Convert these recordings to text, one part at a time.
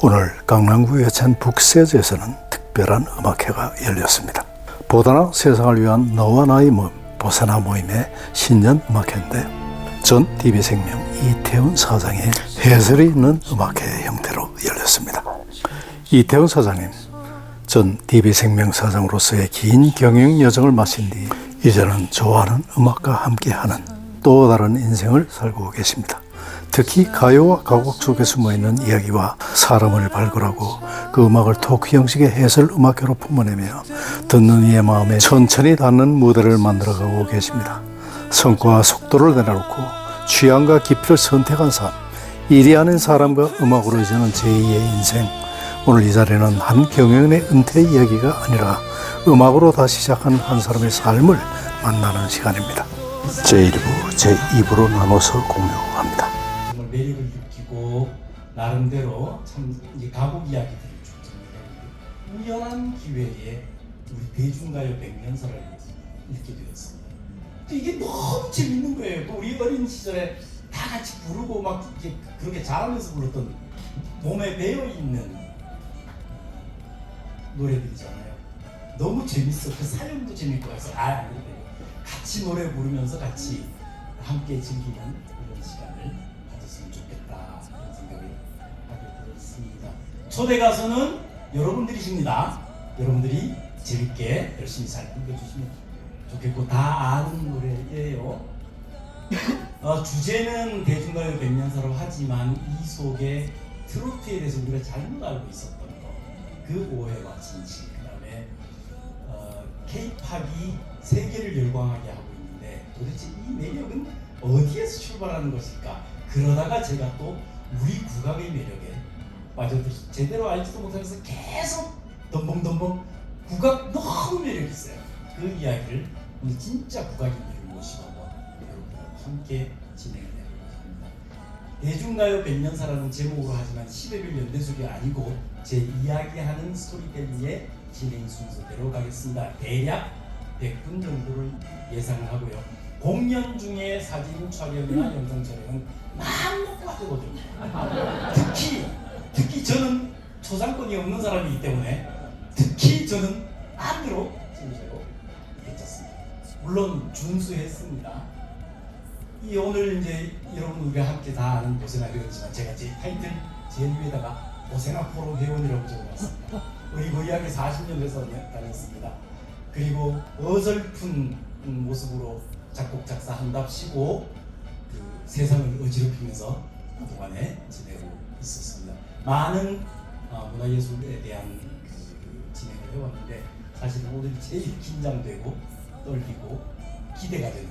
오늘 강남구 여천 북세즈에서는 특별한 음악회가 열렸습니다. 보다나 세상을 위한 너와 나의 모임, 보사나 모임의 신년 음악회인데 전 DB생명 이태훈 사장의 해설이 있는 음악회 형태로 열렸습니다. 이태훈 사장님, 전 DB생명 사장으로서의 긴 경영 여정을 마친 뒤 이제는 좋아하는 음악과 함께하는 또 다른 인생을 살고 계십니다. 특히 가요와 가곡 속에 숨어있는 이야기와 사람을 발굴하고 그 음악을 토크 형식의 해설 음악회로 품어내며 듣는 이의 마음에 천천히 닿는 무대를 만들어가고 계십니다. 성과와 속도를 내려놓고 취향과 깊이를 선택한 삶, 일이 아닌 사람과 음악으로 이제는 제2의 인생. 오늘 이 자리는 한 경연의 은퇴 이야기가 아니라 음악으로 다시 시작한 한 사람의 삶을 만나는 시간입니다. 제1부, 제2부로 나눠서 공유합니다. 정말 매력을 느끼고 나름대로 참 이제 가곡 이야기들을 쭉 정리했는데 우연한 기회에 우리 대중가요 백년사를 읽게 되었습니다. 또 이게 너무 재밌는 거예요. 우리 어린 시절에 다 같이 부르고 막 이렇게 그렇게 잘하면서 불렀던 몸에 배어 있는 노래들이잖아요. 너무 재밌어. 그 사연도 재밌고 해서 안 그래도 같이 노래 부르면서 같이 함께 즐기는 그런 시간을 가졌으면 좋겠다 그런 생각을 하게 되었습니다. 초대 가수는 여러분들이십니다. 여러분들이 재밌게 열심히 잘 불러주시면 좋겠고 다 아는 노래예요. 주제는 대중가요 백년사로 하지만 이 속에 트로트에 대해서 우리가 잘못 알고 있었던 거, 그 오해와 진실, 그 다음에 K-팝이 세계를 열광하게 하고 있는데 도대체 이 매력은 어디에서 출발하는 것일까? 그러다가 제가 또 우리 국악의 매력에 빠져들어 제대로 알지도 못하면서 계속 덤벙덤벙 국악 너무 매력 있어요. 그 이야기를 오늘 진짜 국악인들을 모시고 여러분들과 함께 진행을 해보려고 합니다. 대중가요 백년사라는 제목으로 하지만 11일 연대숙이 아니고 제 이야기하는 스토리텔링의 진행 순서대로 가겠습니다. 대략 100분 정도를 예상을 하고요. 공연 중에 사진 촬영이나 영상 촬영은 마음먹고 하거든요. 특히 저는 초상권이 없는 사람이기 때문에 특히 저는 마음대로 찍으셔도 괜찮습니다. 물론 준수했습니다. 이 오늘 이제 여러분 우리가 함께 다 아는 보세나 회원이지만 제가 제 타이틀 제일 위에다가 보세나 포럼 회원이라고 적어놨습니다. 의학에 40년 돼서 다녔습니다. 그리고 어설픈 모습으로 작곡 작사한답시고 그 세상을 어지럽히면서 그동안에 지내고 있었습니다. 많은 문화예술에 대한 그 진행을 해왔는데 사실은 오늘 제일 긴장되고 떨리고 기대가 되는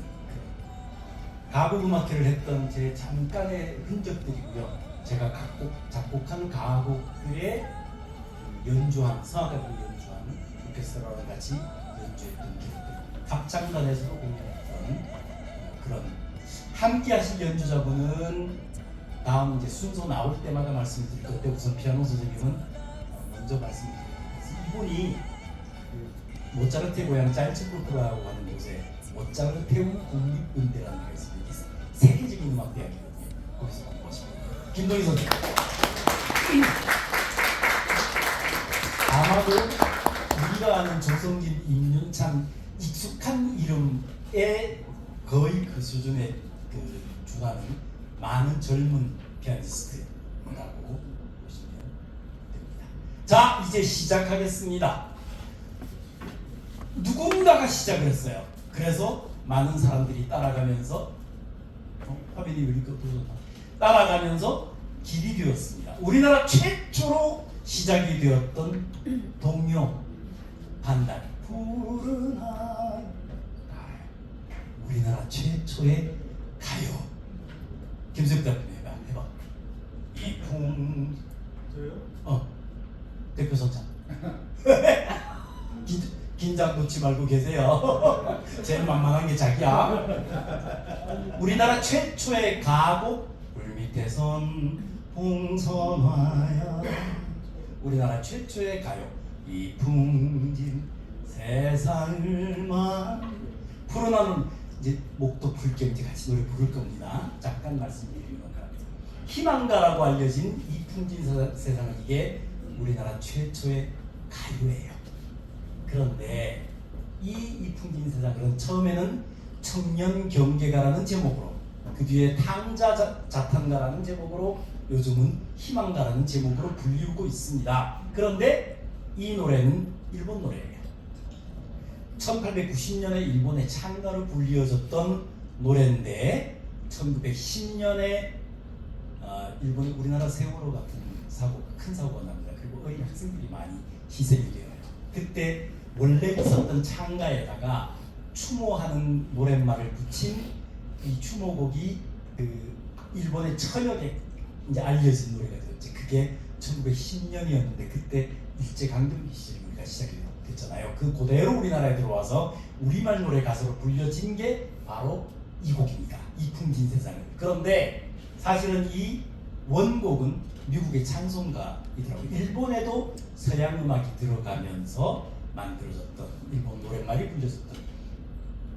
가곡 음악회를 했던 제 잠깐의 흔적들이고요. 제가 작곡한 가곡들의 연주한 성악가들이 연주한 오케스트라랑 같이 연주했던 기록들, 합창단에서도 공연했던 그런 함께 하실 연주자분은 다음 이제 순서 나올 때마다 말씀드릴 건데 우선 피아노 선생님은 먼저 말씀드리겠습니다. 이분이 그 모차르트의 고향 짤츠부르크라고 하는 곳에 모차르테우 국립음대라는 데가 있습니다. 세계적인 음악 대학이거든요. 거기서 공부하시고 김동희 선생님. 아마도 우리가 아는 조성진, 임윤찬 익숙한 이름에 거의 그 수준의 그 준하는 많은 젊은 피아니스트라고 보시면 됩니다. 자, 이제 시작하겠습니다. 누군가가 시작을 했어요. 그래서 많은 사람들이 따라가면서 화면이 왜 이렇게 떨어졌나? 따라가면서 길이 되었습니다. 우리나라 최초로 시작이 되었던 동요 반달 푸른 하늘, 우리나라 최초의 가요. 김수혁 대표님 해봐. 이풍 저요? 대표 선창. 긴장 놓지 말고 계세요. 제일 만만한 게 자기야. 우리나라 최초의 가곡 불밑에선 홍선화야. 우리나라 최초의 가요. 이 풍진 세상을만. 푸른하는 이제 목도 불경 이제 같이 노래 부를 겁니다. 잠깐 말씀드리는 겁니다. 희망가라고 알려진 이풍진 세상은 이게 우리나라 최초의 가요예요. 그런데 이 이풍진 세상은 처음에는 청년 경계가라는 제목으로, 그 뒤에 탕자자탄가라는 제목으로, 요즘은 희망가라는 제목으로 불리우고 있습니다. 그런데 이 노래는 일본 노래예요. 1890년에 일본의 창가로 불리어졌던 노래인데 1910년에 일본이 우리나라 세월호 같은 큰 사고가 납니다. 그리고 어린 학생들이 많이 희생이 되어요. 그때 원래 있었던 창가에다가 추모하는 노랫말을 붙인 이 추모곡이 그 일본의 천역에 이제 알려진 노래가 되었죠. 그게 1910년이었는데 그때 일제강점기 시절에 우리가 시작이 됐잖아요. 그 그대로 우리나라에 들어와서 우리말 노래 가수로 불려진 게 바로 이 곡입니다. 이풍진 세상을. 그런데 사실은 이 원곡은 미국의 찬송가이더라고요. 일본에도 서양 음악이 들어가면서 만들어졌던, 일본 노랫말이 불려졌던,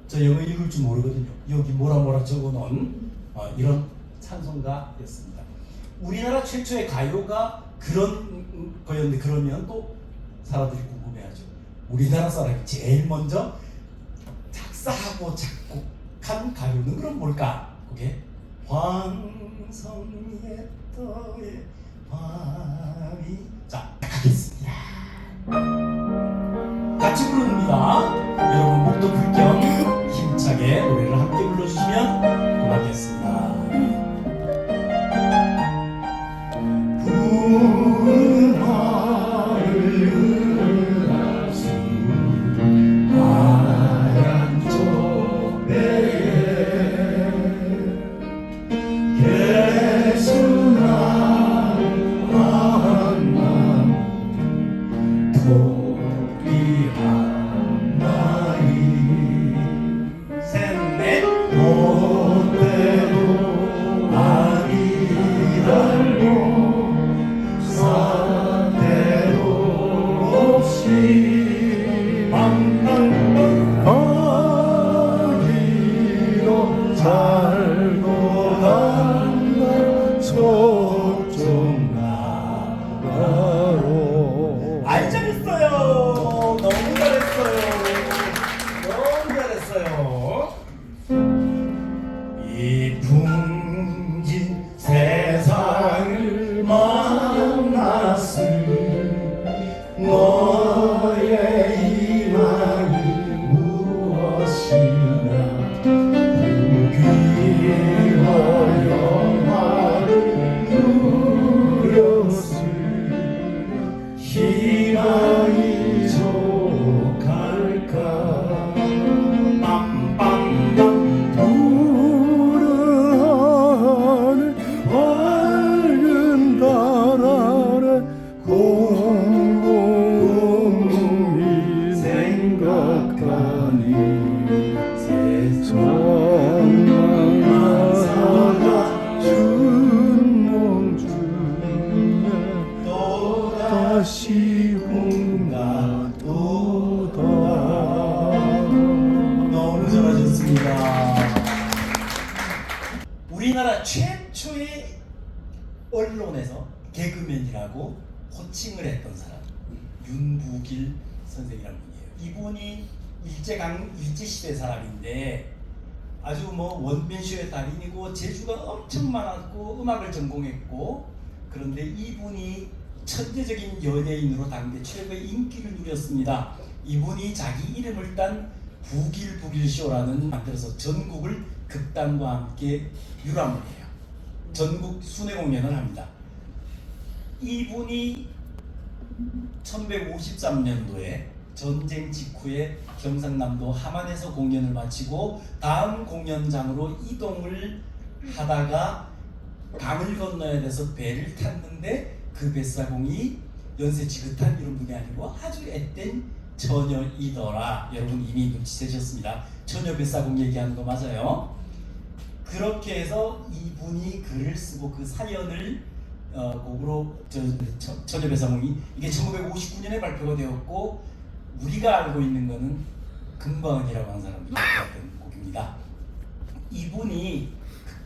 저 영어 읽을 줄 모르거든요. 여기 뭐라 적어놓은 이런 찬송가였습니다. 우리나라 최초의 가요가 그런 거였는데, 그러면 또 사람들이 궁금해하죠. 우리나라 사람이 제일 먼저 작사하고 작곡한 가요는 그럼 뭘까? 그게 황성의 터에 밤이. 자, 가겠습니다. 같이 부릅니다. 여러분 목도 풀 겸 힘차게 노래를 함께 불러주시면 고맙겠습니다. 푸른 하늘 아수 하얀 조배에 개순한 한남 토끼 하나이 셋넷 롯데로 아기 달고 사대로 없이 거기로 살고 간다 서쪽 나라로. 아이 잘했어요. 너무 잘했어요. 너무 잘했어요. 이풍진 세상을 만났을 너의 희망이 무엇이냐. 부귀와 영화를 누렸을 희망이 족할까. 빰빰빰 푸른 하늘 밝은 달 아래 곰곰이 생각하니 세상만사가 준 몸 중에 또다시 hun가도다. 너무 잘하셨습니다. 우리나라 최초의 언론에서 개그맨이라고 호칭을 했던 사람, 윤부길 선생이라는 분이에요. 이분이 일제시대 사람인데 아주 뭐 원맨쇼의 달인이고 재주가 엄청 많았고 음악을 전공했고, 그런데 이분이 천재적인 연예인으로 당대 최고의 인기를 누렸습니다. 이분이 자기 이름을 딴 부길부길쇼라는 만들어서 전국을 극단과 함께 유람을 해요. 전국 순회 공연을 합니다. 이분이 1953년도에 전쟁 직후에 경상남도 함안에서 공연을 마치고 다음 공연장으로 이동을 하다가 강을 건너야 돼서 배를 탔는데 그 뱃사공이 연세 지긋한 이런 분이 아니고 아주 앳된 처녀이더라. 여러분 이미 눈치채셨습니다. 처녀 뱃사공 얘기하는 거 맞아요? 그렇게 해서 이분이 글을 쓰고 그 사연을 곡으로 처녀 뱃사공이 이게 1959년에 발표가 되었고, 우리가 알고 있는 거는 금광은이라고 하는 사람이 발표했던 곡입니다. 이분이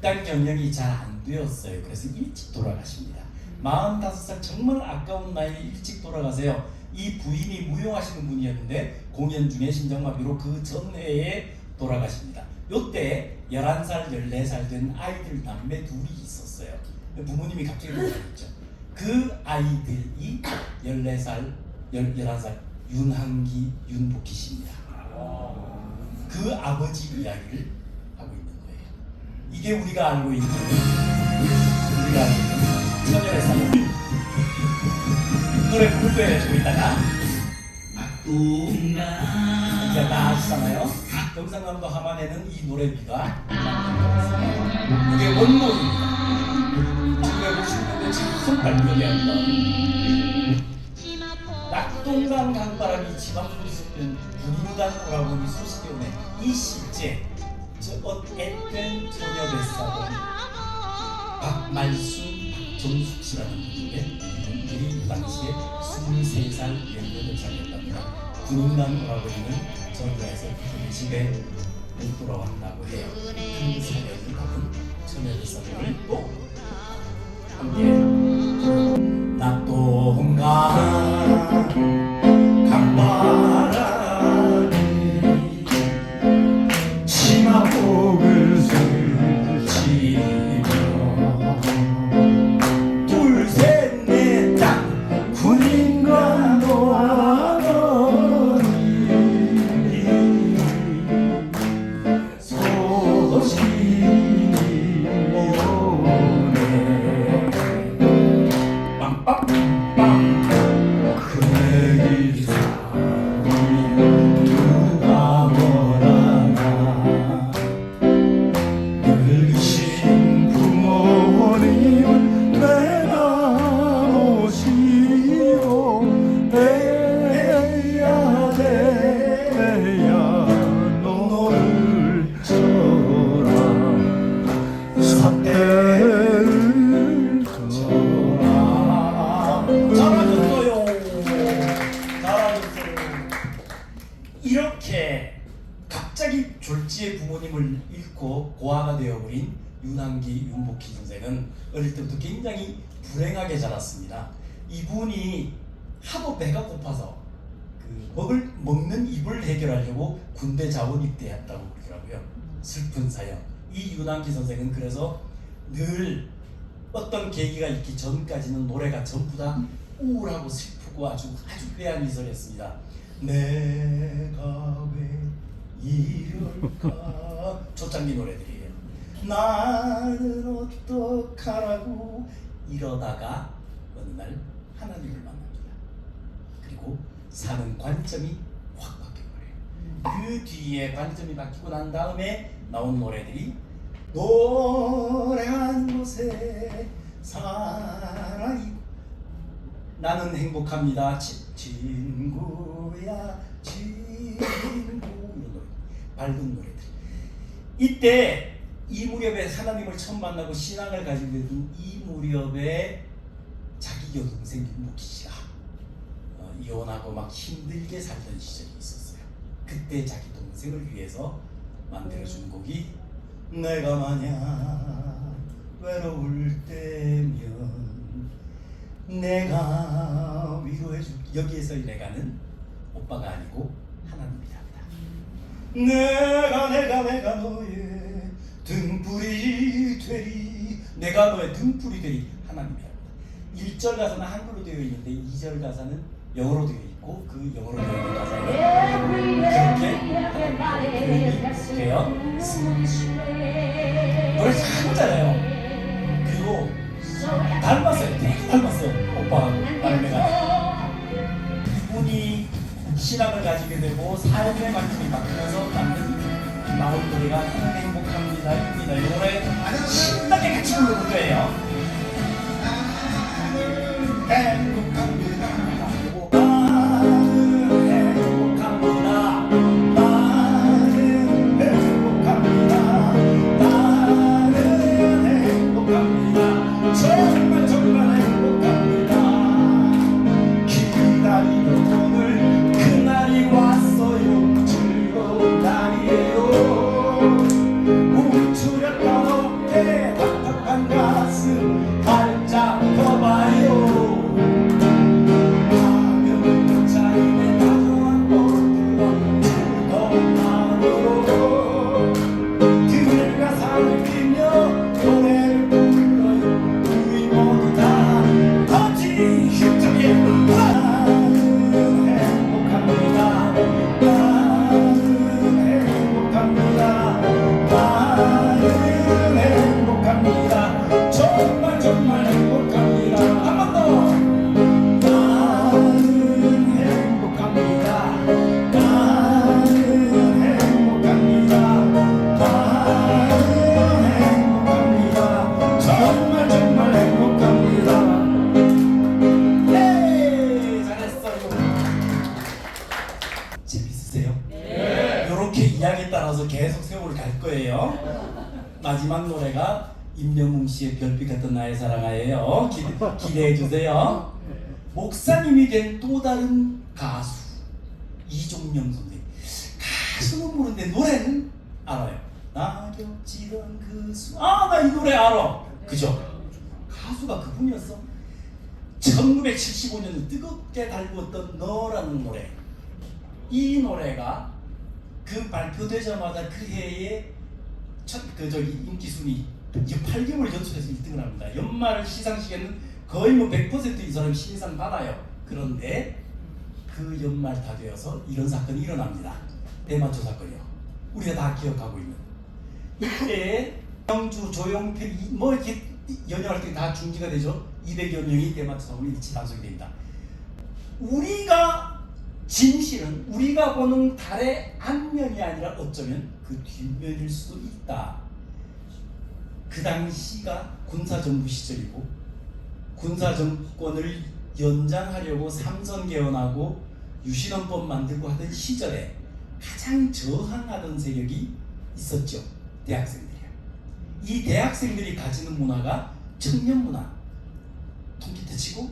극단 경영이 잘 안 되었어요. 그래서 일찍 돌아가십니다. 45살 정말 아까운 나이에 일찍 돌아가세요. 이 부인이 무용하시는 분이었는데 공연 중에 심장마비로 그 전해에 돌아가십니다. 요때 11살, 14살 된 아이들 남매 둘이 있었어요. 부모님이 갑자기 돌아가셨죠. 그 아이들이 14살, 11살 윤한기, 윤복희 씨입니다. 그 아버지 이야기를 하고 있는 거예요. 이게 우리가 알고 있는 천연의 쌍 노래 부를 거예요. 좀 이따가 이제 다 아시잖아요. 경상남도 함안에는 이 노래비가 이게 원곡입니다. 1950년대 지금 발표되었던 낙동강 강바람이 지방으로 섞인 군인단 오라버니 소식 때문에 이 실제 저 앳된 소녀 뱃사던 박말순, 박정숙 씨라는 분인데 이들이 당시에 23살, 18살이었답니다. 군인단 오라버니는 전가에서 집에 못 돌아왔다고 해요. 그 사연을 담은 소녀 뱃사동을 또 함께 낙동강 강바람이 치마폭을 스치며 둘, 셋, 넷, 딱 군인과 노하더니 소식이 오네 빵빵빵 그네 기사니 누가 뭐라나 늙으신 부모님은 내놓으시오 에야 에야 너를 쳐라 사태를 쳐라 잘하셨어요. 잘하셨어요. 이렇게 갑자기 졸지에 부모님을 잃고 고아가 되어버린 윤한기, 윤복희 선생은 어릴 때부터 굉장히 불행하게 자랐습니다. 이분이 하도 배가 고파서 먹는 입을 해결하려고 군대 자원 입대했다고 그러더라고요. 슬픈 사연. 이 윤한기 선생은 그래서 늘 어떤 계기가 있기 전까지는 노래가 전부 다 우울하고 슬프고 아주 회한 이설이었습니다. 내가 왜 이럴까 초창기 노래들이에요. 나는 어떡하라고 이러다가 어느 날 하나님을 만납니다. 그리고 사는 관점이 확 바뀌어버려요. 그 뒤에 관점이 바뀌고 난 다음에 나온 노래들이 노래한 곳에 사랑이 나는 행복합니다. 친구야 친구 이런 노래 밝은 노래들. 이때 이 무렵에 하나님을 처음 만나고 신앙을 가지게 된 이 무렵에 자기 여동생 윤복희 씨가 이혼하고 막 힘들게 살던 시절이 있었어요. 그때 자기 동생을 위해서 만들어준 곡이 내가 만약 외로울 때면 내가 위로해줄 여기에서의 내가는 오빠가 아니고 하나님이랍니다. 내가 너의 등불이 되리 내가 너의 등불이 되리 하나님이랍니다. 1절 가사는 한글로 되어 있는데 2절 가사는 영어로 되어 있고 그 영어로 되어 있는 가사는 그렇게 하나님의 되어 노래 참 잘해요. 그리고 닮았어요. 되게 닮았어요. 오빠하고 남매가. 이분이 신앙을 가지게 되고 삶의 관점이 바뀌면서 나온 노래가 행복합니다. 이 노래 신나게 같이 부르는 거예요. 행복합니다. 정말 행복합니다. 기다리던 오늘 그날이 왔어요. 즐거운 날이에요. 움츠렸던 어깨 남아서 계속 세월을 갈 거예요. 마지막 노래가 임영웅 씨의 별빛 같은 나의 사랑아예요. 기대해 주세요. 목사님이 된 또 다른 가수 이종명 선생님. 가수는 모르는데 노래는 알아요. 낙엽지던 그 나 이 노래 알아. 그죠? 가수가 그분이었어. 1975년에 뜨겁게 달구었던 너라는 노래. 이 노래가 그 발표되자마자 그 해에 인기 순위 8개월 연속해서 1등을 합니다. 연말 시상식에는 거의 100% 이 사람이 신인상 받아요. 그런데 그 연말 다 되어서 이런 사건이 일어납니다. 대마초 사건이요. 우리가 다 기억하고 있는. 이때에 영주, 조용필 이렇게 연영할 때 다 중지가 되죠. 200여 명이 대마초 사건에 일치 단속이 됩니다. 우리가 진실은 우리가 보는 달의 앞면이 아니라 어쩌면 그 뒷면일 수도 있다. 그 당시가 군사정부 시절이고 군사정권을 연장하려고 삼선 개헌하고 유신헌법 만들고 하던 시절에 가장 저항하던 세력이 있었죠. 대학생들이야. 이 대학생들이 가지는 문화가 청년 문화, 통기타 치고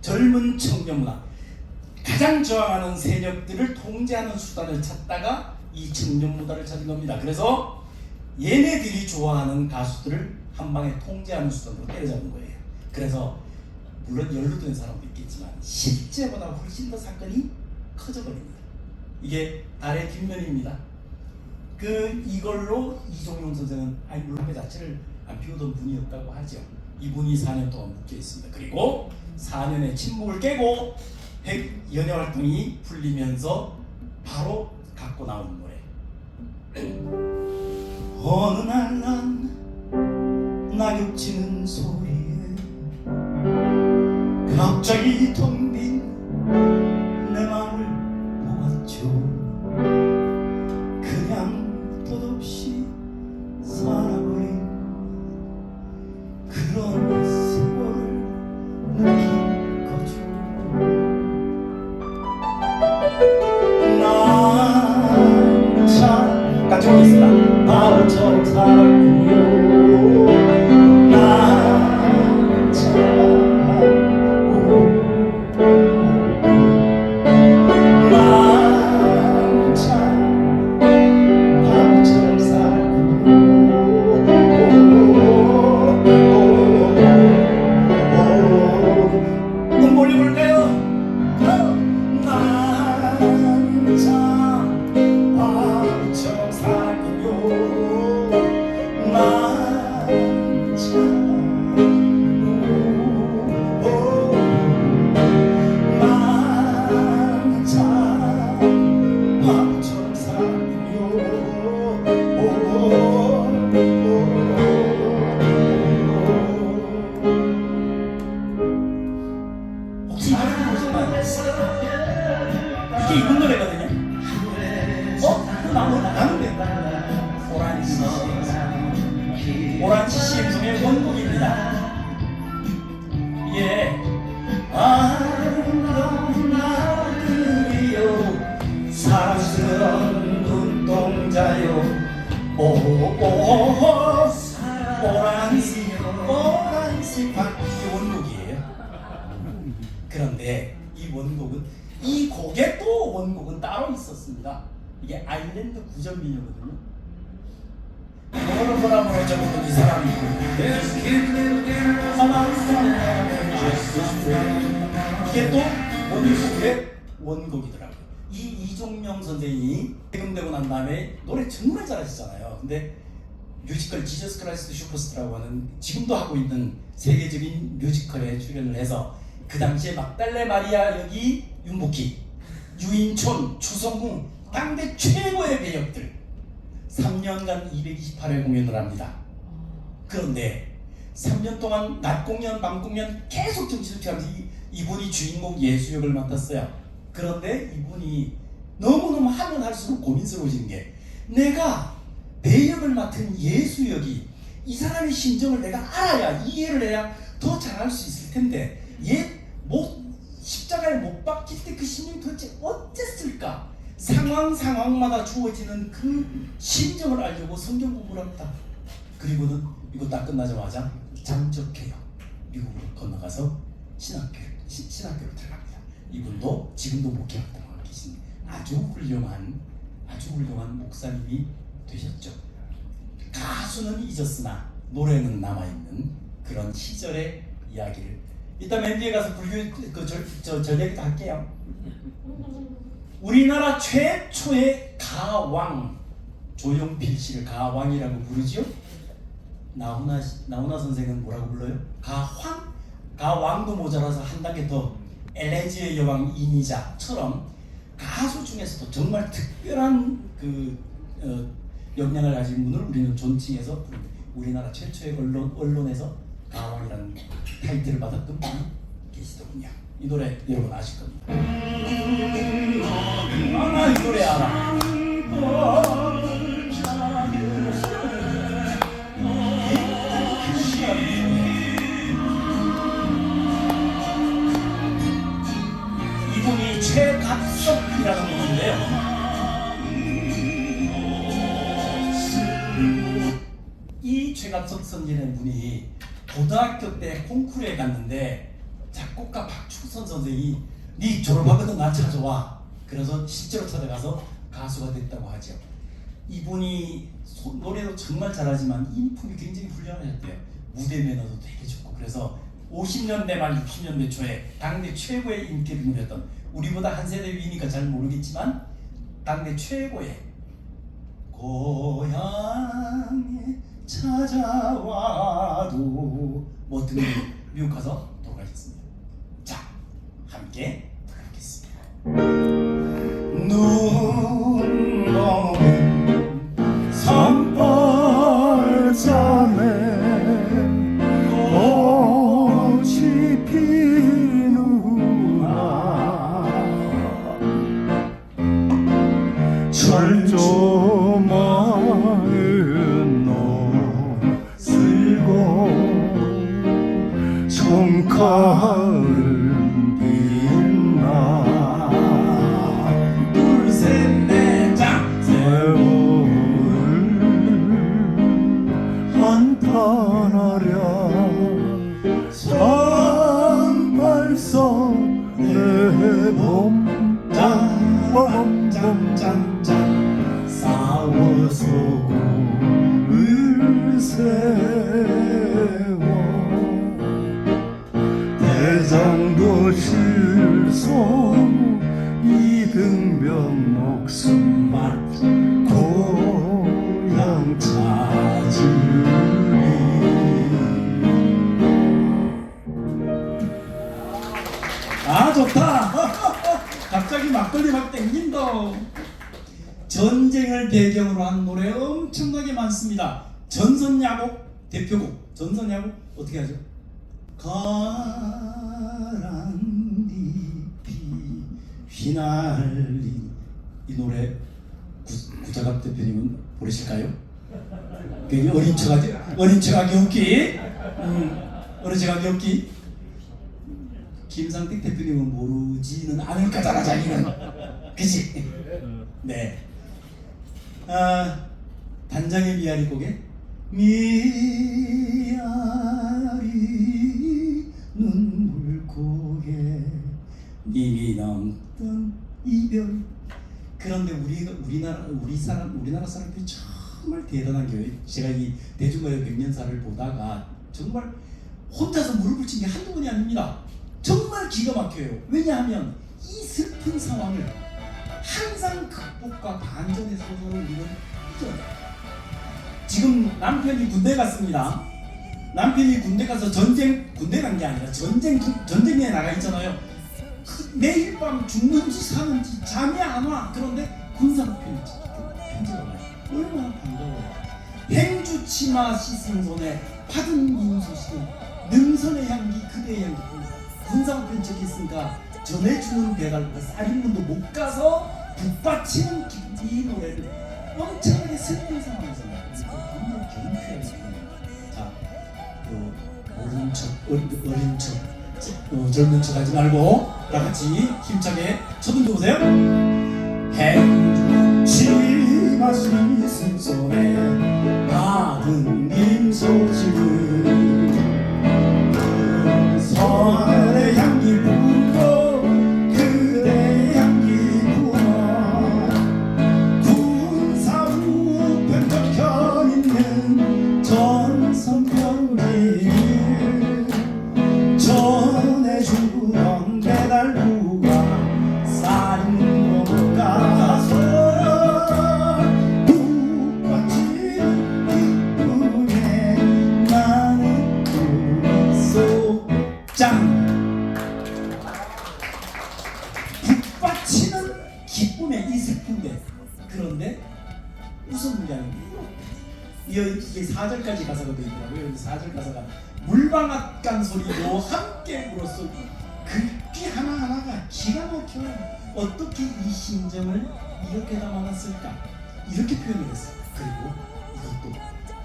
젊은 청년 문화, 가장 저항하는 세력들을 통제하는 수단을 찾다가 이 청년 문화를 찾은 겁니다. 그래서 얘네들이 좋아하는 가수들을 한 방에 통제하는 수단으로 때려잡은 거예요. 그래서 물론 연루된 사람도 있겠지만 실제보다 훨씬 더 사건이 커져버립니다. 이게 달의 뒷면입니다. 이걸로 이종용 선생은 물담배 자체를 안 피우던 분이었다고 하죠. 이분이 4년 동안 묶여 있습니다. 그리고 4년의 침묵을 깨고 연예 활동이 풀리면서 바로 갖고 나온 노래. 어느 날 난 낙엽치는 소리에 갑자기 텅 빈 내 마음을 보았죠. 그냥 뜻없이 살아버린 그런 세월을 느낀 거죠. 난 참 같이 보겠습니다. 바보처럼 살았군요. 난 참 이게 이분 노래거든요. 오란지 CM송의 원곡입니다. 이게 아름다운 나그리요 사랑스러운 눈동자요 오란지 이게 원곡이에요. 그런데 이 원곡은 이 곡의 또 원곡은 따로 있었습니다. 이게 아일랜드 구전민요거든요. 뭐라 적어도 이 사람이 이게 또 원곡의 원곡이더라고요. 이 이종명 선생이 해금되고 난 다음에 노래 정말 잘하시잖아요. 근데 뮤지컬 지저스 크라이스트 슈퍼스타라고 하는 지금도 하고 있는 세계적인 뮤지컬에 출연을 해서 그 당시에 막달레 마리아 역이 윤복희, 유인촌, 추성궁 당대 최고의 배역들 3년간 228회 공연을 합니다. 그런데 3년 동안 낮 공연, 밤 공연 계속 정신을 피하면서 이분이 주인공 예수 역을 맡았어요. 그런데 이분이 너무너무 하면 할수록 고민스러워지는 게 내가 배역을 맡은 예수 역이 이 사람의 심정을 내가 알아야 이해를 해야 더 잘할 수 있을 텐데 십자가에 못 박힐 때 그 심정이 도대체 어땠을까? 상황 상황마다 주어지는 그 심정을 알려고 성경 공부를 합니다. 그리고는 이거 딱 끝나자마자 잠적해요. 미국으로 건너가서 신학교로 들어갑니다. 이분도 지금도 목회 활동하고 계신 아주 훌륭한 목사님이 되셨죠. 가수는 잊었으나 노래는 남아있는 그런 시절의 이야기를 이따 맨 뒤에 가서 불교 전얘기도 할게요. 우리나라 최초의 가왕 조용필 씨를 가왕이라고 부르죠. 나훈아 선생은 뭐라고 불러요? 가황? 가왕도 모자라서 한 단계 더 엘레지의 여왕 이미자처럼 가수 중에서도 정말 특별한 역량을 가진 분을 우리는 존칭해서 부릅니다. 우리나라 최초의 언론에서 가왕이라는 타이틀을 받았던 분이 계시더군요. 이 노래 여러분 아실 겁니다. 나 이 노래 알아. 이분이 최갑석이라는 분인데요. 이 최갑석 선생님 분이 고등학교 때 콩쿠르에 갔는데 작곡가 박충선 선생이 네 졸업하거든 나 찾아와. 그래서 실제로 찾아가서 가수가 됐다고 하죠. 이분이 노래도 정말 잘하지만 인품이 굉장히 훌륭하셨대요. 무대 매너도 되게 좋고. 그래서 50년대 말 60년대 초에 당대 최고의 인기를 누렸던, 우리보다 한 세대 위니까 잘 모르겠지만 당대 최고의 고향에 찾아와도 뭐 등등 미국 가서 돌아가셨습니다. 자, 함께 들어보겠습니다. 눈 오는 산발산에 꽃이 피누나 철조망은 노슬고 총칼은 빛나 둘셋넷장 세월 한탄하랴 산발성 내 봄장 짠짠짠 싸워서 꿈을 세워 대장도 실소 이등병 목숨 바쳐 고향 찾으리. 아 좋다. 갑자기 막걸리 막 땡긴다. 전쟁을 배경으로 한 노래 엄청나게 많습니다. 전선야곡 대표곡. 전선야곡 어떻게 하죠? 가랑잎이 휘날린 이 노래 구자갑 대표님은 모르실까요? 그 어린 척하기 웃기. 어린 척하기 웃기. 김상택 대표님은 모르지는 않을 거잖아 자기는. 그치? 네. 단장의 미아리 곡에 미아리 눈물 고개 님이 넘던 이별. 그런데 우리나라 사람들이 정말 대단한 교회. 제가 이 대중가요 100년사를 보다가 정말 혼자서 무릎을 친 게 한두 번이 아닙니다. 정말 기가 막혀요. 왜냐하면 이 슬픈 상황을 항상 극복과 반전의 소설을 우리는 이겨내요. 지금 남편이 군대 갔습니다. 남편이 군대 가서 군대 간 게 아니라 전쟁에 나가 있잖아요. 매일 밤 죽는지 사는지 잠이 안 와. 그런데 군사로 편지가 와요. 얼마나 반가워요. 행주치마 씻은 손에 파든 민소시대 능선의 향기 그대의 향기. 군사우편 적이 있으니까 전해주는 배달 쌀인문도 못 가서 북받치는 이 노래를 엄청나게 슬픈 상황에서 굉장히 경쾌하게 부릅니다. 자, 어린 척 젊은 척 하지 말고 다 같이 힘차게 서둘러 보세요. 행주 맛이 승손에 받은 님 소식은 서하늘의 향기 불고 그대의 향기 부어 군사 우편 적혀 있는 전선병기 전해주던 배달부가 쌓인 것 가서 북받치는 기쁨에 나는 짱! 북받치는 기쁨의 이 슬픈데 그런데 웃었는 게 아니고 이게 4절까지 가사가 되어 있더라고요. 4절 가사가 물방앗간 소리도 함께 울었어. 글귀 하나하나가 기가 막혀요. 어떻게 이 심정을 이렇게 담아놨을까? 이렇게 표현을 했어요. 그리고 이것도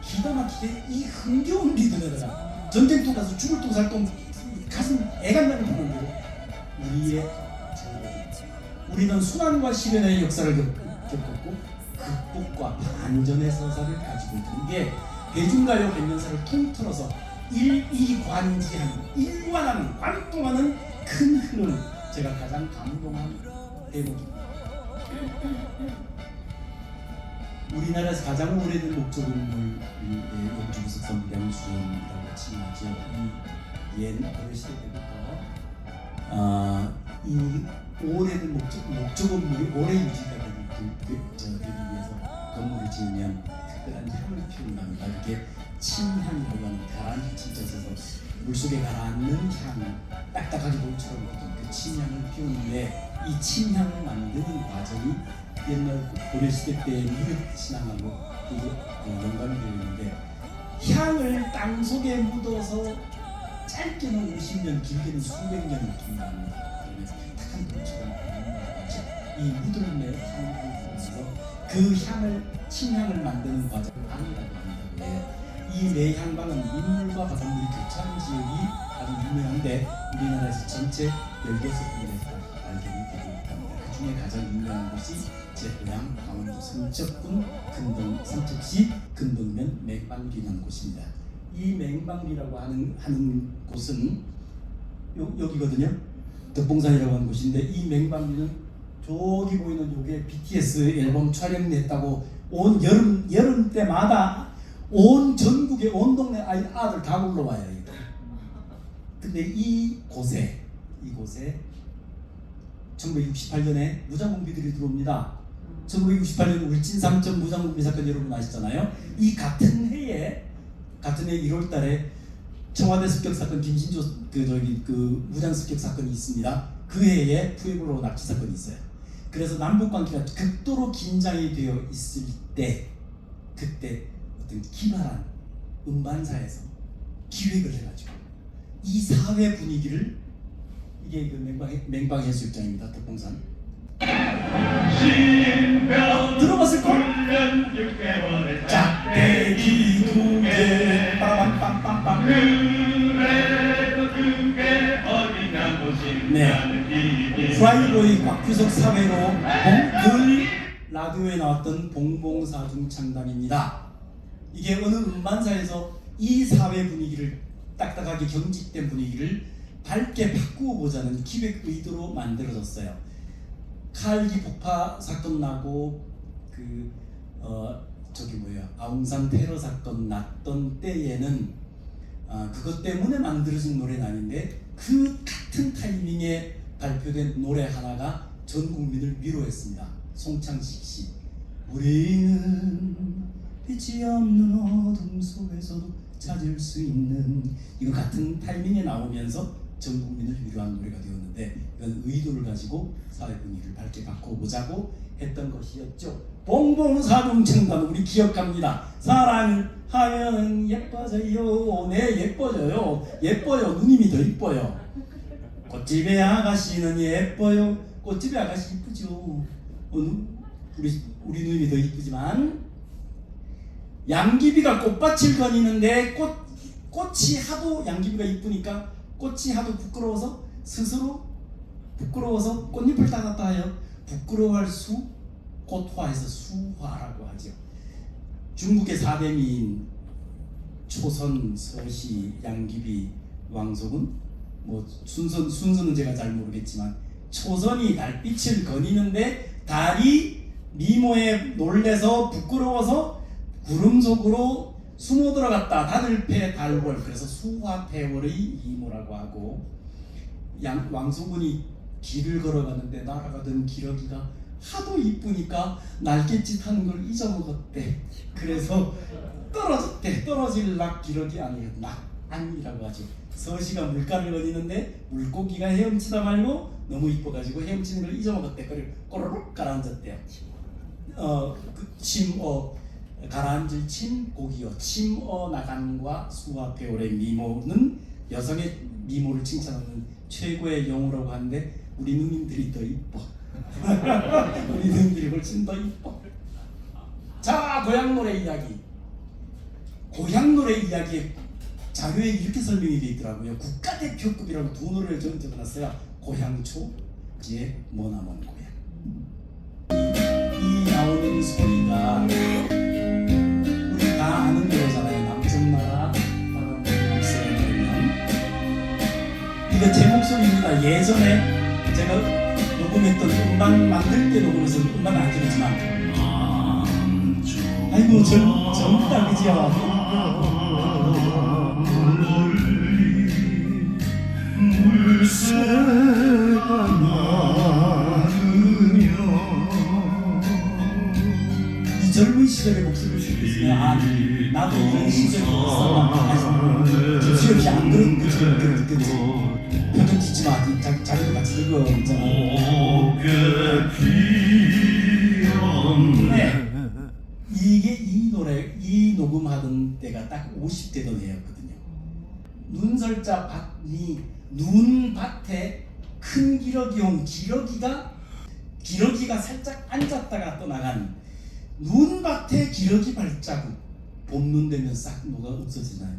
기가 막히게 이 흥겨운 리듬에다가 전쟁터 가서 죽을 똥 살 똥 가슴 애간장을 보는데도 우리의 우리는 순환과 시련의 역사를 겪었고 극복과 반전의 서사를 가지고 있는 게 대중가요 백년사를 통틀어서 일이관지하는 일관하는 관통하는 큰 흐름, 제가 가장 감동한 대목입니다. 우리나라에서 가장 오래된 목조금물 목조구석 선명수전이라고 칭하죠. 이옛 고려 시대 때부터 이 오래된 목조건물이 오래 유지가 되기 위해서 건물을 지으면 특별한 향을 피운답니다. 이렇게 침향이라고 하는 가라앉은 침자에 있어서 물속에 가라앉는 향을 딱딱하게 돌처럼 그 침향을 피우는데 이 침향을 만드는 과정이 옛날 고려시대 때 미륵 신앙하고 되게 연관이 되어 있는데 향을 땅속에 묻어서 짧게는 50년 길게는 수백 년을 둔답니다. 그러면 탁한 돌처럼 이 묻음의 향을 보면서 그 향을 침향을 만드는 과정을 방이라고 한다고 해요. 이 매향방은 민물과 바닷물이 교차하는 지역이 아주 유명한데 우리나라에서 전체 16군데서 발견이 되고 있답니다. 그 중에 가장 유명한 곳이 제 고향 강원도 삼척군 삼척시 근동면 맹방리라는 곳입니다. 이 맹방리라고 하는 곳은 여기거든요. 덕봉산이라고 하는 곳인데 이 맹방리는 저기 보이는 요게 BTS 앨범 촬영했다고 온 여름 때마다 온 전국의 온 동네 아들 다 불러와요. 근데 이곳에 1968년에 무장공비들이 들어옵니다. 1968년 울진 삼천 무장공비 사건 여러분 아시잖아요. 이 같은 해에 1월달에 청와대 습격 사건 김신조 그 무장 습격 사건이 있습니다. 그 해에 푸에블로 납치 사건이 있어요. 그래서 남북 관계가 극도로 긴장이 되어 있을 때 그때 어떤 기발한 음반사에서 기획을 해가지고 이 사회 분위기를 이게 그 맹방해수욕장입니다. 덕봉산. 들어봤을걸? 짝대기 두개 빠밤빰빰빰. 네. 프라이보이 곽규석 사회로 늘 라디오에 나왔던 봉봉사중 창단입니다. 이게 어느 음반사에서 이 사회 분위기를 딱딱하게 경직된 분위기를 밝게 바꾸어 보자는 기획 의도로 만들어졌어요. 칼기 폭파 사건 나고 아웅산 테러 사건 났던 때에는 그것 때문에 만들어진 노래는 아닌데 그 같은 타이밍에 발표된 노래 하나가 전 국민을 위로했습니다. 송창식 씨. 우리는 빛이 없는 어둠 속에서도 찾을 수 있는, 이거 같은 타이밍에 나오면서 전 국민을 위로한 노래가 되었는데 이건 의도를 가지고 사회 분위기를 밝게 바꿔보자고 했던 것이었죠. 봉봉사중창단 우리 기억합니다. 사랑을 하면 예뻐져요. 네, 예뻐져요. 예뻐요. 누님이 더 예뻐요. 꽃집의 아가씨는 예뻐요. 꽃집의 아가씨 이쁘죠. 우리 누님이 더 이쁘지만 양귀비가 꽃밭을 거니는데 꽃이 하도 양귀비가 이쁘니까 꽃이 하도 부끄러워서 스스로 부끄러워서 꽃잎을 따갔다 하여 부끄러워할 수 꽃화에서 수화라고 하죠. 중국의 4대미인 초선, 서시, 양귀비, 왕송은 뭐 순서는 제가 잘 모르겠지만 초선이 달빛을 거니는데 달이 미모에 놀래서 부끄러워서 구름 속으로 숨어 들어갔다. 다들패 달월, 그래서 수화패월의 이모라고 하고, 왕소군이 길을 걸어가는데 날아가던 기러기가 하도 이쁘니까 날갯짓 하는 걸 잊어먹었대. 그래서 떨어졌대. 떨어질락 기러기 낙안이라고 하죠. 서시가 물가를 거니는데 물고기가 헤엄치다 말고 너무 이뻐가지고 헤엄치는 걸 잊어먹었대. 그리고 꼬르륵 가라앉았대요. 가라앉을 침고기요. 침어 나간과 수화패월의 미모는 여성의 미모를 칭찬하는 최고의 영웅이라고 하는데 우리 누님들이 더 이뻐. 우리 누님들이 훨씬 더 이뻐. 자, 고향 노래 이야기. 고향 노래 이야기에 자료에 이렇게 설명이 되어 있더라고요. 국가대표급이라고 두 노래를 적어놨어요. 고향초, 지에 머나먼 고향. 이 나오는 소리가 우리 다 아는 노래잖아요. 남청나라 바람불새 노래면. 이거 제 목소리입니다. 예전에 제가 녹음했던 음반 만들 때 녹음해서 음반 안 들었지만, 아이고 젊다 그죠? 물새가 나누며 이 젊은 시절의 목소리를 듣고 있으면 나도 이런 시절이 있었나. 김수현 씨안 그런 그 표정 짓지 마. 자기도 같이 들고 있잖아. 네. 이게 이 녹음하던 때가 딱 50대던 해였거든요. 눈설자 밭이 눈밭에 큰 기러기용 기러기가 살짝 앉았다가 떠나간 눈밭에 기러기 발자국. 봄눈 되면 싹 녹아 없어지나요?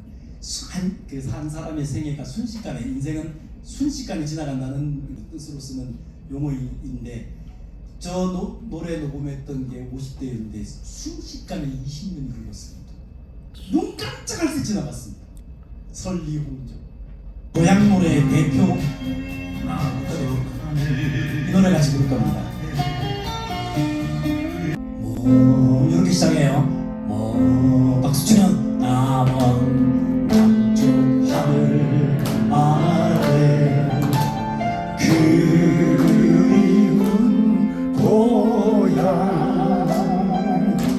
한 사람의 생애가 순식간에, 인생은 순식간에 지나간다는 뜻으로 쓰는 용어인데, 저 노래 녹음했던 게 50대였는데 순식간에 20년이 흘렀습니다. 눈 깜짝할 새 지나갔습니다. 설리홍조. 고향 노래의 대표. 이 노래 같이 부를 겁니다. 이렇게 시작해요. 박수 치면 남원 남쪽 하늘 아래 그리운 고향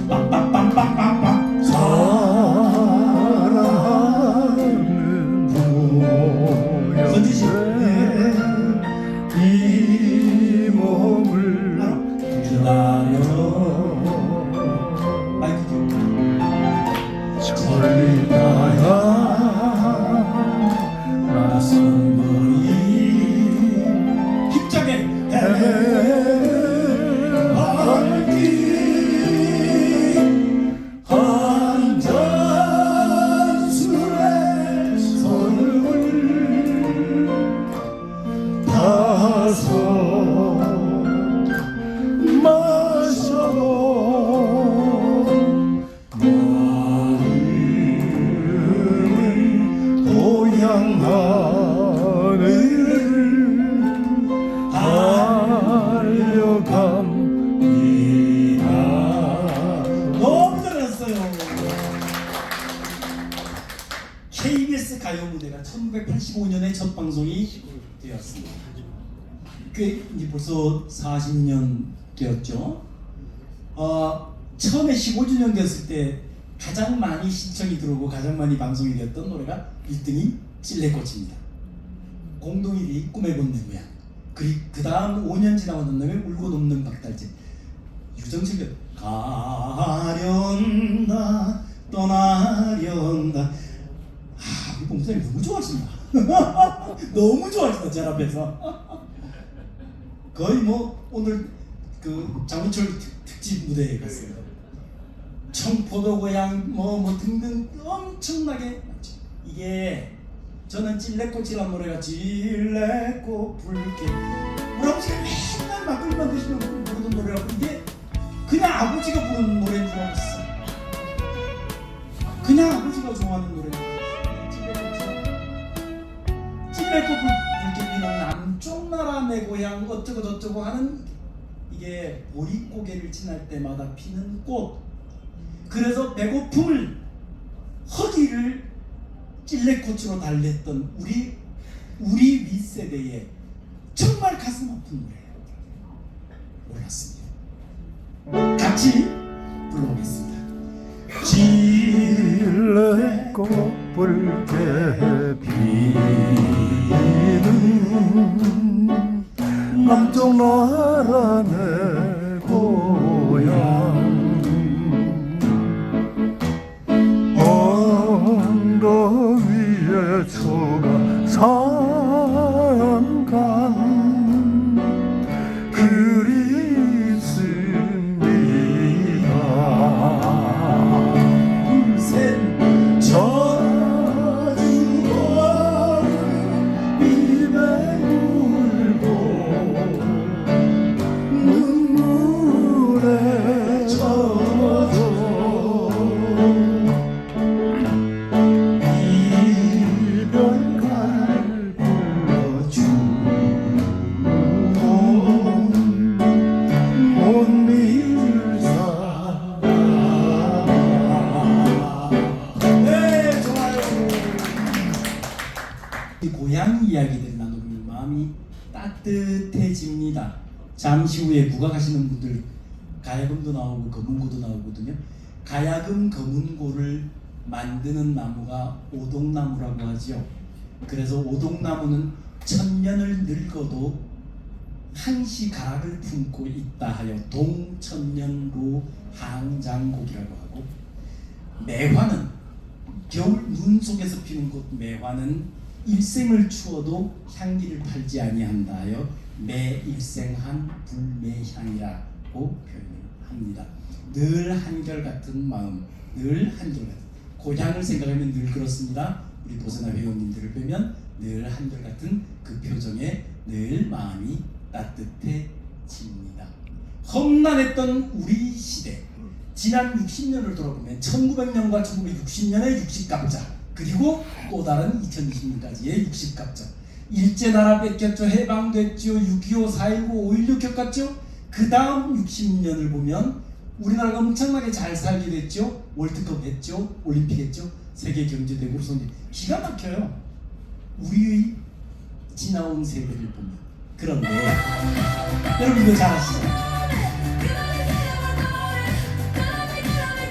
빵빵빵빵빵빵 사랑하는 고향 선지씨 이 몸을 기다려 절리나야 낯선 거리 힘차게 헤매기 한 잔 술에 손을 타서 마셔도 고향 하늘을 달려갑니다. 너무 잘했어요. KBS 가요 무대가 1985년에 첫 방송이 되었습니다. 꽤 이제 벌써 40년 되었죠. 처음에 15주년 됐을 때 가장 많이 신청이 들어오고 가장 많이 방송이 되었던 노래가 1등이 찔레꽃입니다. 공동 1위 꿈에 본 누구야. 그 다음 5년 지나고 난 다음에 울고 돕는 박달재. 유정철이 가련다 떠나련다. 우리 봉사님 너무 좋아하신다. 너무 좋아하신다. 제 앞에서 거의 뭐 오늘 그 장훈철 특집 무대에 갔어요. 청포도 고향 뭐 등등 엄청나게 많죠. 이게 저는 찔레꽃이란 노래가 찔레꽃 붉게 우리 아버지가 맨날 막걸리만 드시면 부르던 노래라고, 이게 그 그냥 아버지가 부르는 노래인 줄 알았어. 그냥 아버지가 좋아하는 노래인 줄 알았어. 찔레꽃 붉게 피는 남쪽 나라 내 고향 어쩌고 저쩌고 하는, 이게 보릿고개를 지날 때마다 피는 꽃. 그래서 배고픔을, 허기를 찔레꽃으로 달랬던 우리 윗세대의 정말 가슴 아픈 노래예요. 몰랐습니다. 같이 불러보겠습니다. 찔레꽃 붉게 피는 남쪽 나라 내 고향, 언덕 위에 초가 산간 그립습니다. 둘셋 저주와 입에 물고 눈물에 젖어 이별가를 불러주고 못 믿을 사람. 네, 좋아요. 이 고향 이야기들 나누면 마음이 따뜻해집니다. 잠시 후에 국악하시는 분들 가야금도 나오고 검은고도 나오거든요. 가야금 검은고를 만드는 나무가 오동나무라고 하죠. 그래서 오동나무는 천년을 늙어도 한시 가락을 품고 있다 하여 동천년로 항장곡이라고 하고, 매화는 겨울 눈 속에서 피는 꽃 매화는 일생을 추어도 향기를 팔지 아니한다 하여 매일생한 불매향이라고 표현을 합니다. 늘 한결같은 마음, 늘 한결같은, 고향을 생각하면 늘 그렇습니다. 우리 보세나 회원님들을 보면 늘 한결같은 그 표정에 늘 마음이 따뜻해집니다. 험난했던 우리 시대, 지난 60년을 돌아보면 1900년과 1960년의 60갑자, 그리고 또 다른 2020년까지의 60갑자, 일제나라 뺏겼죠. 해방됐죠. 6.25, 4.19, 5.16 겪었죠. 그 다음 60년을 보면 우리나라가 엄청나게 잘 살게 됐죠. 월드컵 했죠. 올림픽 했죠. 세계경제대국으로 선지, 기가 막혀요. 우리의 지나온 세대를 보면. 그런데 여러분 이거 잘 아시죠?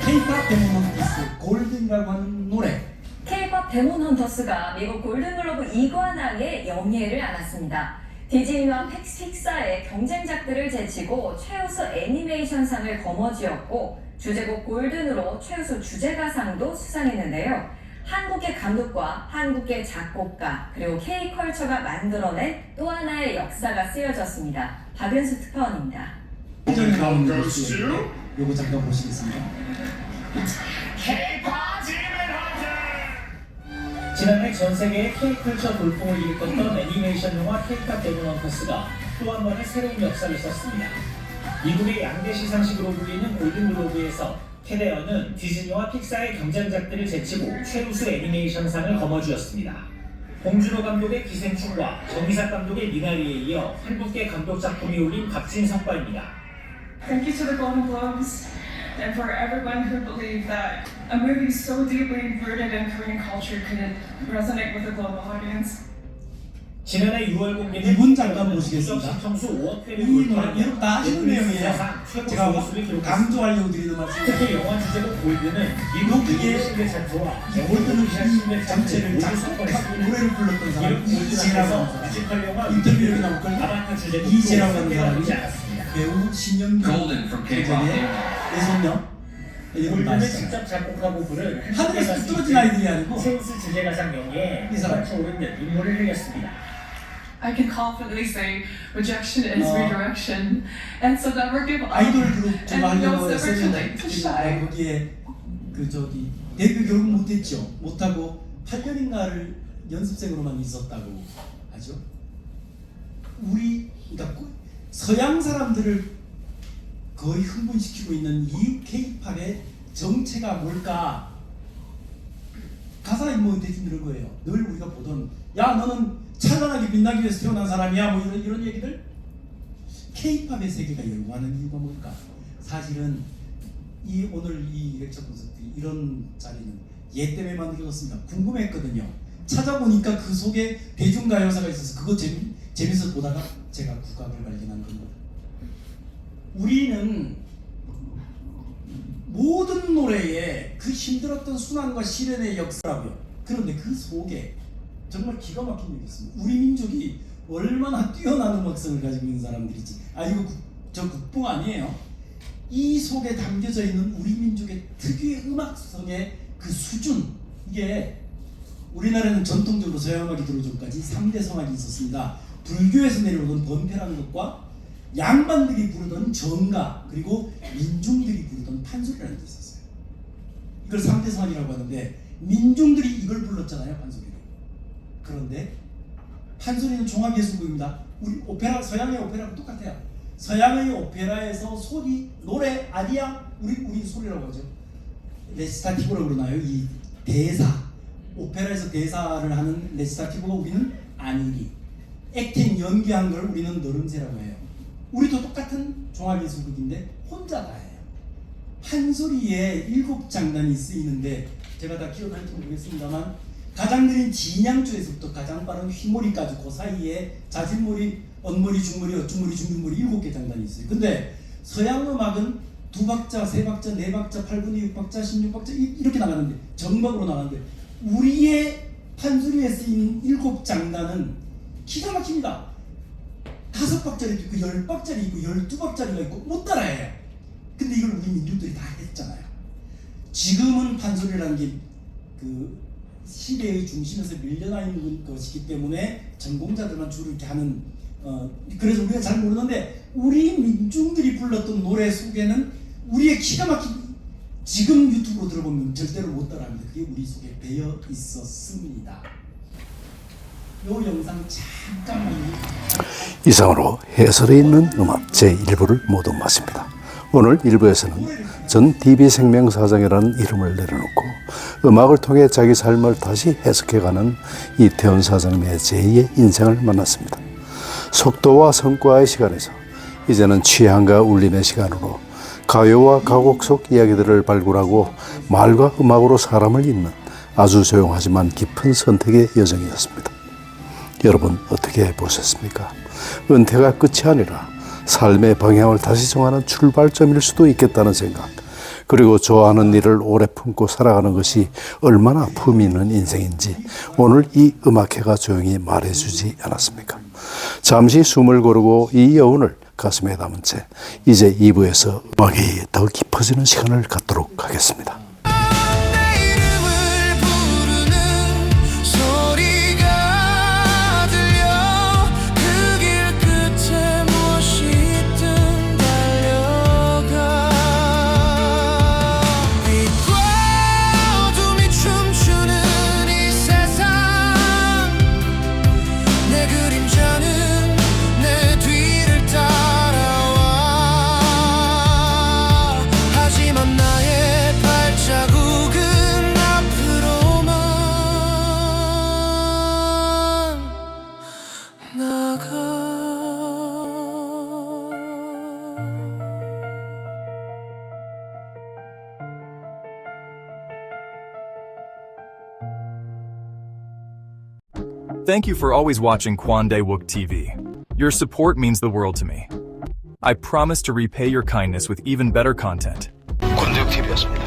K-pop 데모넌티스 골든이라고 하는 노래. K-pop 데몬헌터스가 미국 골든글로브 이관왕의 영예를 안았습니다. 디즈니와 픽사의 경쟁작들을 제치고 최우수 애니메이션상을 거머쥐었고, 주제곡 골든으로 최우수 주제가상도 수상했는데요. 한국의 감독과 한국의 작곡가 그리고 K-컬처가 만들어낸 또 하나의 역사가 쓰여졌습니다. 박은수 특파원입니다. 전에 나오는 뉴스인데 요거 잠깐 보시겠습니다. 지난해 전 세계의 K-컬처 돌풍을 일으켰던 애니메이션 영화 K-팝 데모넌터스가 또 한 번의 새로운 역사를 썼습니다. 미국의 양대 시상식으로 불리는 골든글로브에서 캐데어는 디즈니와 픽사의 경쟁작들을 제치고 최우수 애니메이션상을 거머쥐었습니다. 봉준호 감독의 기생충과 정이삭 감독의 미나리에 이어 한국계 감독 작품이 올린 값진 성과입니다. Thank you to the Golden Globes and for everyone who believed that a movie so deeply rooted in Korean culture could resonate with a global audience. 지난해 6월 공개된 이분 잠깐 보시겠습니다. 시청수 5억 회를 이 노래 여러분 다 아시는 내용이에요. 최고 제가 조회수를 기록했습니다. 강조하려고 드리는 말씀. 특히 영화 주제곡 골드는 미국 여기에 미국의 작조와 골든을 신의 전체를 작곡하고 노래를 불렀던 사람이 이재라고 뮤지컬 영화 인터뷰에 나올 걸 아바타 주제곡 이재라고 하는 사람이 않았습니다. 배우 신현규 Golden from K-pop. 예선녀 이런 거 골든을 아시잖아요. 직접 작곡하고 부른 하늘에서 떨어진 아이들이 아니고 세우스 주제가상 영예에 이 사람. 오른 듯 눈물을 흘렸습니다. I can confidently say rejection is redirection, and so never give up. 아이돌 그룹 좀 And 하려고 it's never too 했었는데 late to shine. 거기에 그 저기 데뷔 결국 못했죠. 못하고 8년인가를 연습생으로만 있었다고 하죠. 우리 그러니까 서양 사람들을 거의 흥분시키고 있는 이 K-팝의 정체가 뭘까? 가사에 뭐 대충 이런 거예요. 늘 우리가 보던 야 너는 찬란하게 빛나기 위해서 태어난 사람이야 뭐 이런 얘기들. K-팝의 세계가 열광하는 이유가 뭘까? 사실은 오늘 이 렉처 콘서트 이런 자리는 얘 때문에 만들어졌습니다. 궁금했거든요. 찾아보니까 그 속에 대중가요사가 있어서 그거 재밌어서 보다가 제가 국악을 발견한 겁니다. 우리는 모든 노래에 그 힘들었던 순환과 시련의 역사라고요. 그런데 그 속에 정말 기가 막힌 일이 있습니다. 우리 민족이 얼마나 뛰어난 음악성을 가지고 있는 사람들이지. 이거 저 국뽕 아니에요. 이 속에 담겨져 있는 우리 민족의 특유의 음악성의 그 수준, 이게 우리나라는 전통적으로 서양 음악이 들어오기 전까지 3대 성악이 있었습니다. 불교에서 내려오던 번패라는 것과 양반들이 부르던 정가, 그리고 민중들이 부르던 판소리라는 게 있었어요. 이걸 3대 성악이라고 하는데 민중들이 이걸 불렀잖아요, 판소리를. 그런데 판소리는 종합예술곡입니다. 우리 오페라, 서양의 오페라랑 똑같아요. 서양의 오페라에서 소리, 노래, 아리아, 우리 소리라고 하죠. 레시타티브라고 그러나요? 이 대사, 오페라에서 대사를 하는 레시타티브가 우리는 아니리, 액팅, 연기한 걸 우리는 너름새라고 해요. 우리도 똑같은 종합예술극인데 혼자 다 해요. 판소리에 7장단이 쓰이는데 제가 다 기억할지 모르겠습니다만 가장 느린 진양조에서부터 가장 빠른 휘몰이까지 그 사이에 자진몰이, 언몰이, 중몰이, 어중몰이, 중중몰이 7개 장단이 있어요. 근데 서양 음악은 2박자, 3박자, 4박자, 8분의 6박자, 16박자 이렇게 나가는데 정박으로 나가는데 우리의 판소리에 쓰인 7장단은 기가 막힙니다. 5박짜리도 있고 10박짜리 있고 12박짜리가 있고 못 따라해요. 근데 이걸 우리 민족들이 다 했잖아요. 지금은 판소리라는 게 그 시대의 중심에서 밀려나 있는 것이기 때문에 전공자들만 주로 이렇게 하는 그래서 우리가 잘 모르는데 우리 민중들이 불렀던 노래 속에는 우리의 기가 막힌 지금 유튜브로 들어보면 절대로 못 따라합니다. 그게 우리 속에 배어 있었습니다. 요 영상 잠깐만요. 이상으로 해설에 있는 음악 제1부를 모두 마칩니다. 오늘 1부에서는 전 DB생명 사장이라는 이름을 내려놓고 음악을 통해 자기 삶을 다시 해석해가는 이태원 사장님의 제2의 인생을 만났습니다. 속도와 성과의 시간에서 이제는 취향과 울림의 시간으로 가요와 가곡 속 이야기들을 발굴하고 말과 음악으로 사람을 잇는 아주 조용하지만 깊은 선택의 여정이었습니다. 여러분 어떻게 보셨습니까? 은퇴가 끝이 아니라 삶의 방향을 다시 정하는 출발점일 수도 있겠다는 생각, 그리고 좋아하는 일을 오래 품고 살아가는 것이 얼마나 품이 있는 인생인지 오늘 이 음악회가 조용히 말해주지 않았습니까? 잠시 숨을 고르고 이 여운을 가슴에 담은 채 이제 2부에서 음악이 더 깊어지는 시간을 갖도록 하겠습니다. Thank you for always watching Kwande Wook TV. Your support means the world to me. I promise to repay your kindness with even better content. 권대욱 TV였습니다.